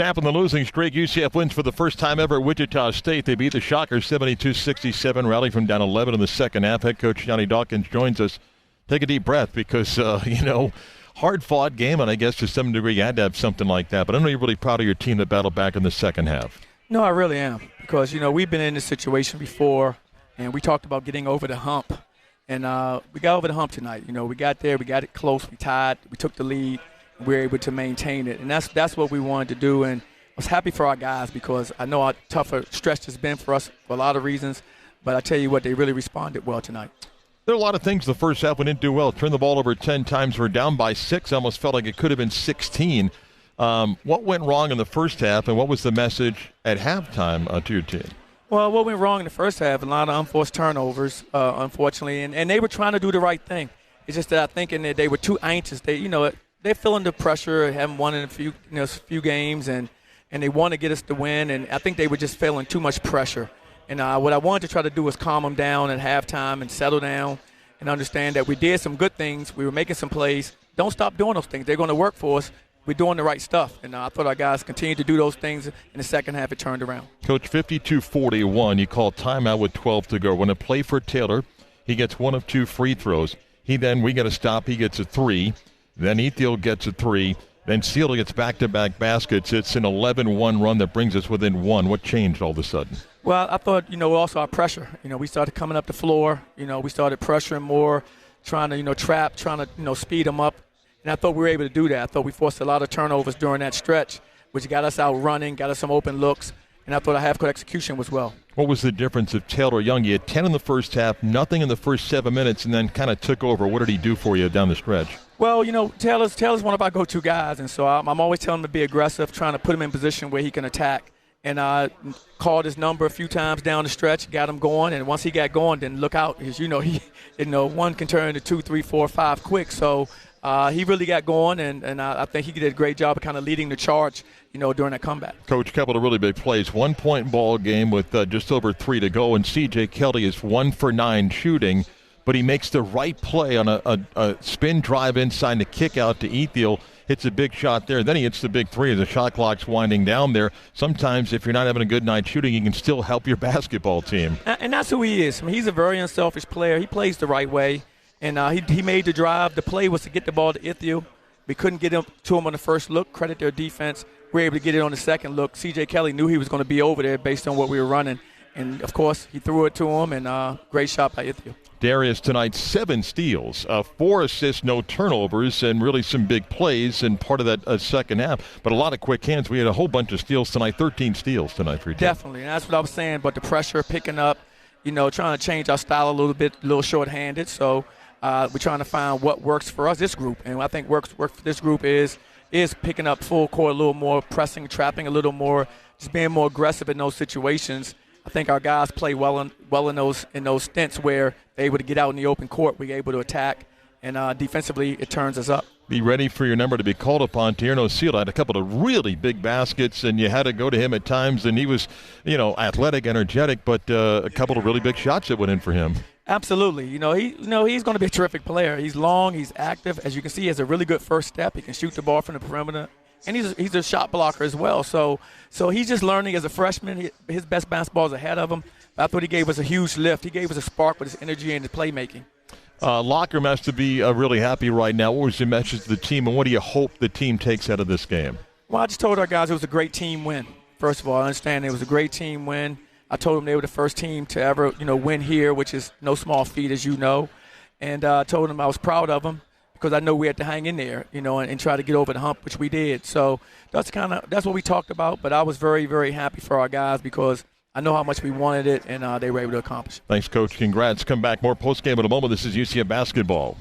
Snapping the losing streak, UCF wins for the first time ever at Wichita State. They beat the Shockers 72-67, rally from down 11 in the second half. Head coach Johnny Dawkins joins us. Take a deep breath because, hard-fought game, and I guess to some degree you had to have something like that. But I know you're really proud of your team that battled back in the second half. No, I really am because, we've been in this situation before, and we talked about getting over the hump. And we got over the hump tonight. We got there, we got it close, we tied, we took the lead. We were able to maintain it, and that's what we wanted to do. And I was happy for our guys because I know how tough a stretch has been for us for a lot of reasons. But I tell you what, they really responded well tonight. There are a lot of things the first half we didn't do well. Turned the ball over 10 times. We're down by 6. Almost felt like it could have been 16. What went wrong in the first half, and what was the message at halftime to your team? Well, what went wrong in the first half, a lot of unforced turnovers, unfortunately, and they were trying to do the right thing. It's just that I think that they were too anxious. They're feeling the pressure, haven't won in a few games, and they want to get us to win. And I think they were just feeling too much pressure. And what I wanted to try to do was calm them down at halftime and settle down and understand that we did some good things. We were making some plays. Don't stop doing those things. They're going to work for us. We're doing the right stuff. And I thought our guys continued to do those things. In the second half, it turned around. Coach, 52-41, you call timeout with 12 to go. When a play for Taylor, he gets one of 2 free throws. We got to stop. He gets a 3. Then Ethiel gets a 3. Then Sealer gets back-to-back baskets. It's an 11-1 run that brings us within 1. What changed all of a sudden? Well, I thought, also our pressure. We started coming up the floor. We started pressuring more, trying to, trap, trying to, speed them up. And I thought we were able to do that. I thought we forced a lot of turnovers during that stretch, which got us out running, got us some open looks. And I thought our half-court execution was well. What was the difference of Taylor Young? You had 10 in the first half, nothing in the first 7 minutes, and then kind of took over. What did he do for you down the stretch? Well, Taylor's one of our go-to guys, and so I'm always telling him to be aggressive, trying to put him in position where he can attack. And I called his number a few times down the stretch, got him going, and once he got going, then look out, because one can turn into 2, 3, 4, 5 quick. So he really got going, and I think he did a great job of kind of leading the charge, during that comeback. Coach, a couple of really big plays. 1-point ball game with just over 3 to go, and C.J. Kelly is 1 for 9 shooting, but he makes the right play on a spin drive inside to kick out to Ethiel. Hits a big shot there. Then he hits the big 3 as the shot clock's winding down there. Sometimes if you're not having a good night shooting, you can still help your basketball team. And that's who he is. He's a very unselfish player. He plays the right way. And he made the drive. The play was to get the ball to Ithiel. We couldn't get to him on the first look. Credit their defense. We were able to get it on the second look. C.J. Kelly knew he was going to be over there based on what we were running. And, of course, he threw it to him, and great shot by Ithiel. Darius tonight, 7 steals, 4 assists, no turnovers, and really some big plays and part of that second half. But a lot of quick hands. We had a whole bunch of steals tonight, 13 steals tonight for you. Definitely, and that's what I was saying. But the pressure picking up, trying to change our style a little bit, a little short-handed. So we're trying to find what works for us, this group. And I think work for this group is picking up full court a little more, pressing, trapping a little more, just being more aggressive in those situations. I think our guys play well in those stints where they're able to get out in the open court. We're able to attack, and defensively it turns us up. Be ready for your number to be called upon. Tierno Seal had a couple of really big baskets, and you had to go to him at times, and he was, athletic, energetic, but a couple of really big shots that went in for him. Absolutely. He's going to be a terrific player. He's long, he's active. As you can see, he has a really good first step. He can shoot the ball from the perimeter. And he's a shot blocker as well. So he's just learning as a freshman. His best basketball is ahead of him. I thought he gave us a huge lift. He gave us a spark with his energy and his playmaking. Lockham has to be really happy right now. What was your message to the team, and what do you hope the team takes out of this game? Well, I just told our guys it was a great team win. First of all, I understand it was a great team win. I told them they were the first team to ever, win here, which is no small feat, as you know. And I told them I was proud of them, because I know we had to hang in there, and try to get over the hump, which we did. So that's what we talked about. But I was very, very happy for our guys because I know how much we wanted it, and they were able to accomplish it. Thanks, Coach. Congrats. Come back. More postgame in a moment. This is UCF Basketball.